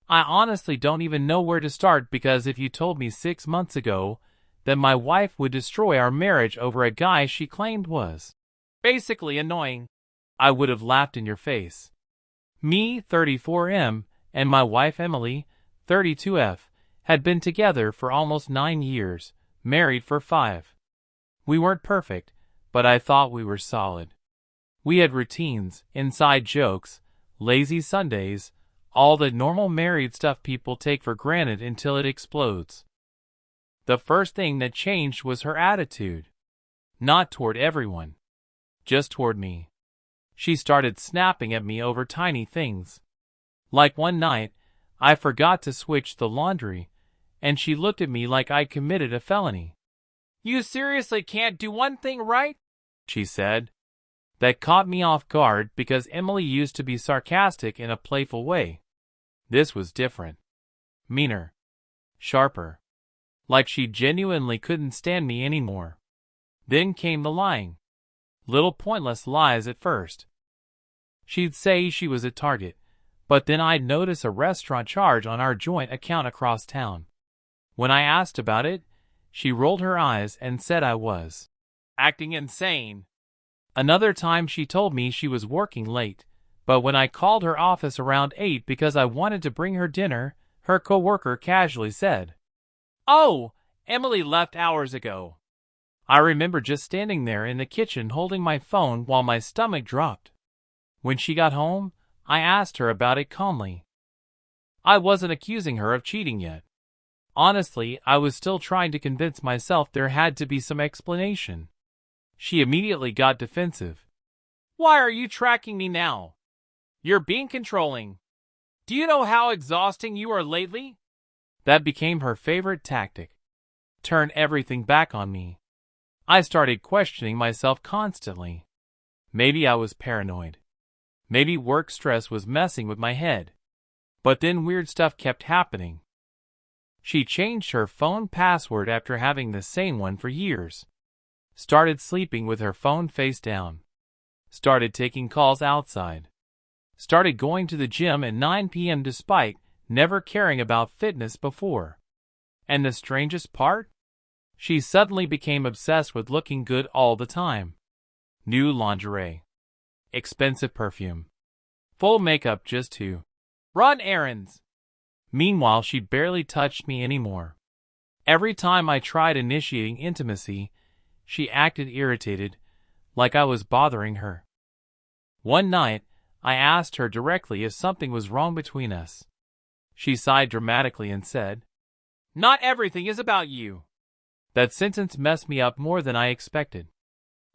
I honestly don't even know where to start, because if you told me 6 months ago that my wife would destroy our marriage over a guy she claimed was basically annoying, I would have laughed in your face. Me, 34M, and my wife Emily, 32F, had been together for almost 9 years, married for 5. We weren't perfect, but I thought we were solid. We had routines, inside jokes, lazy Sundays, all the normal married stuff people take for granted until it explodes. The first thing that changed was her attitude. Not toward everyone, just toward me. She started snapping at me over tiny things. Like one night, I forgot to switch the laundry, and she looked at me like I'd committed a felony. "You seriously can't do one thing right?" she said. That caught me off guard because Emily used to be sarcastic in a playful way. This was different. Meaner. Sharper. Like she genuinely couldn't stand me anymore. Then came the lying. Little pointless lies at first. She'd say she was at Target, but then I'd notice a restaurant charge on our joint account across town. When I asked about it, she rolled her eyes and said I was acting insane. Another time she told me she was working late, but when I called her office around 8 because I wanted to bring her dinner, her coworker casually said, "Oh, Emily left hours ago." I remember just standing there in the kitchen holding my phone while my stomach dropped. When she got home, I asked her about it calmly. I wasn't accusing her of cheating yet. Honestly, I was still trying to convince myself there had to be some explanation. She immediately got defensive. "Why are you tracking me now? You're being controlling. Do you know how exhausting you are lately?" That became her favorite tactic. Turn everything back on me. I started questioning myself constantly. Maybe I was paranoid. Maybe work stress was messing with my head. But then weird stuff kept happening. She changed her phone password after having the same one for years. Started sleeping with her phone face down. Started taking calls outside. Started going to the gym at 9 p.m. despite never caring about fitness before. And the strangest part? She suddenly became obsessed with looking good all the time. New lingerie. Expensive perfume. Full makeup just to run errands. Meanwhile, she barely touched me anymore. Every time I tried initiating intimacy, she acted irritated, like I was bothering her. One night, I asked her directly if something was wrong between us. She sighed dramatically and said, "Not everything is about you." That sentence messed me up more than I expected,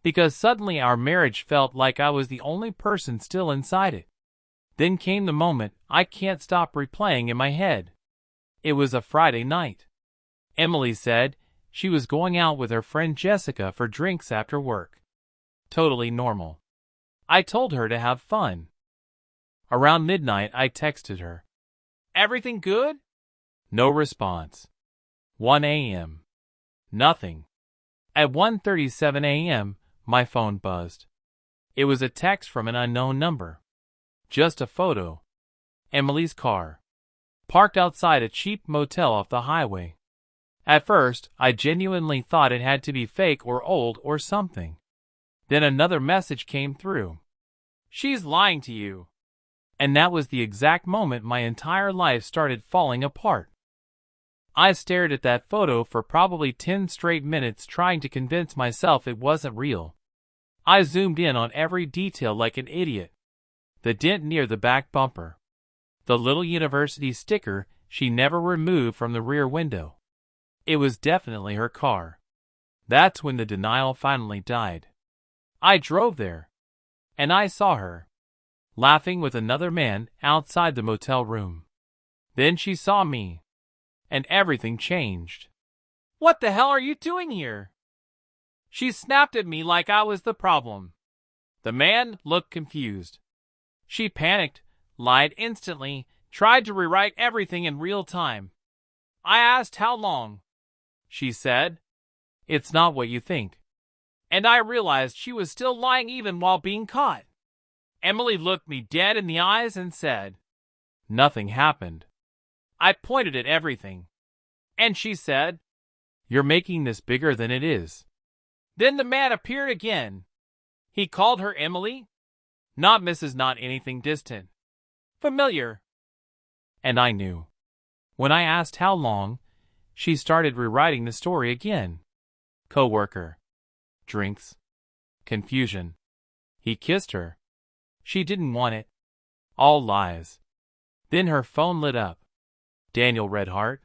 because suddenly our marriage felt like I was the only person still inside it. Then came the moment I can't stop replaying in my head. It was a Friday night. Emily said she was going out with her friend Jessica for drinks after work. Totally normal. I told her to have fun. Around midnight, I texted her, "Everything good?" No response. 1 a.m. Nothing. At 1:37 a.m., my phone buzzed. It was a text from an unknown number. Just a photo. Emily's car. Parked outside a cheap motel off the highway. At first, I genuinely thought it had to be fake or old or something. Then another message came through. "She's lying to you." And that was the exact moment my entire life started falling apart. I stared at that photo for probably 10 straight minutes trying to convince myself it wasn't real. I zoomed in on every detail like an idiot. The dent near the back bumper. The little university sticker she never removed from the rear window. It was definitely her car. That's when the denial finally died. I drove there. And I saw her, laughing with another man outside the motel room. Then she saw me. And everything changed. "What the hell are you doing here?" She snapped at me like I was the problem. The man looked confused. She panicked, lied instantly, tried to rewrite everything in real time. I asked how long. She said, "It's not what you think." And I realized she was still lying even while being caught. Emily looked me dead in the eyes and said, "Nothing happened." I pointed at everything. And she said, "You're making this bigger than it is." Then the man appeared again. He called her Emily. Not Mrs. Not anything distant. Familiar. And I knew. When I asked how long, she started rewriting the story again. Coworker. Drinks. Confusion. He kissed her. She didn't want it. All lies. Then her phone lit up. Daniel Redhart.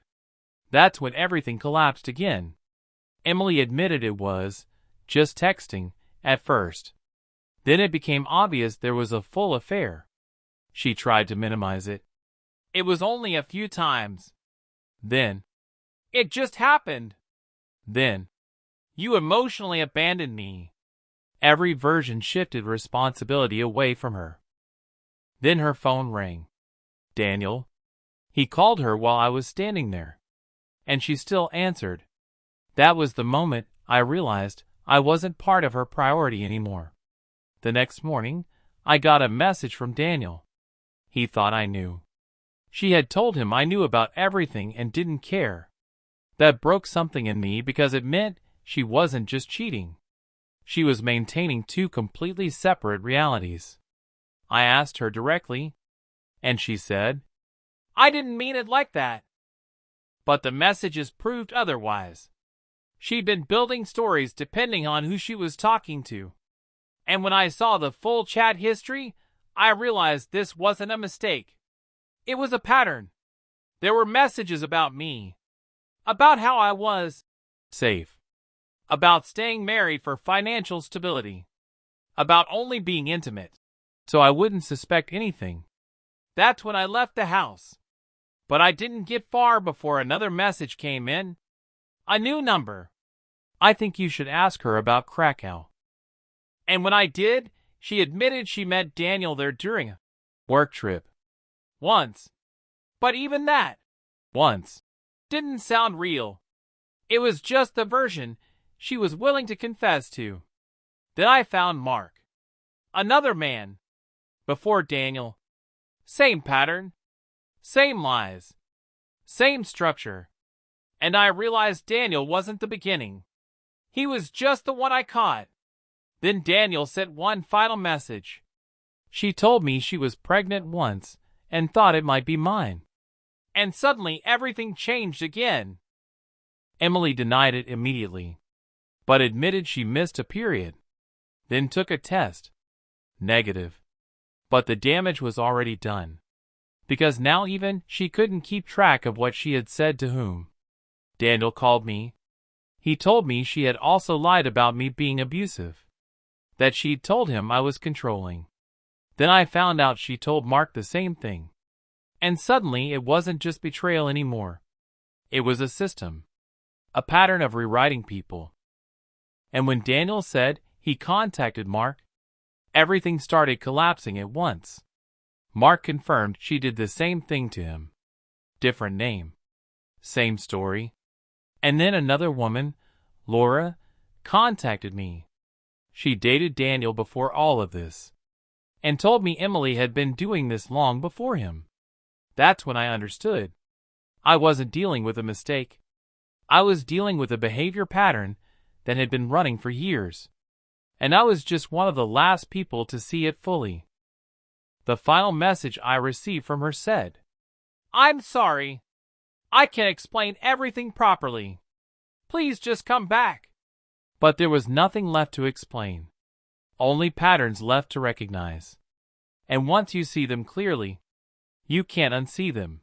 That's when everything collapsed again. Emily admitted it was just texting at first. Then it became obvious there was a full affair. She tried to minimize it. It was only a few times. Then, "It just happened." Then, "You emotionally abandoned me." Every version shifted responsibility away from her. Then her phone rang. Daniel. He called her while I was standing there. And she still answered. That was the moment I realized I wasn't part of her priority anymore. The next morning, I got a message from Daniel. He thought I knew. She had told him I knew about everything and didn't care. That broke something in me because it meant she wasn't just cheating. She was maintaining two completely separate realities. I asked her directly, and she said, "I didn't mean it like that." But the messages proved otherwise. She'd been building stories depending on who she was talking to. And when I saw the full chat history, I realized this wasn't a mistake. It was a pattern. There were messages about me, about how I was safe, about staying married for financial stability, about only being intimate, so I wouldn't suspect anything. That's when I left the house. But I didn't get far before another message came in. A new number. "I think you should ask her about Krakow." And when I did, she admitted she met Daniel there during a work trip. Once. But even that, once, didn't sound real. It was just the version she was willing to confess to. Then I found Mark. Another man. Before Daniel. Same pattern. Same lies. Same structure. And I realized Daniel wasn't the beginning. He was just the one I caught. Then Daniel sent one final message. She told me she was pregnant once and thought it might be mine. And suddenly everything changed again. Emily denied it immediately, but admitted she missed a period. Then took a test. Negative. But the damage was already done. Because now even she couldn't keep track of what she had said to whom. Daniel called me. He told me she had also lied about me being abusive. That she'd told him I was controlling. Then I found out she told Mark the same thing. And suddenly it wasn't just betrayal anymore. It was a system. A pattern of rewriting people. And when Daniel said he contacted Mark, everything started collapsing at once. Mark confirmed she did the same thing to him. Different name. Same story. And then another woman, Laura, contacted me. She dated Daniel before all of this. And told me Emily had been doing this long before him. That's when I understood. I wasn't dealing with a mistake. I was dealing with a behavior pattern that had been running for years. And I was just one of the last people to see it fully. The final message I received from her said, "I'm sorry. I can't explain everything properly. Please just come back." But there was nothing left to explain. Only patterns left to recognize. And once you see them clearly, you can't unsee them.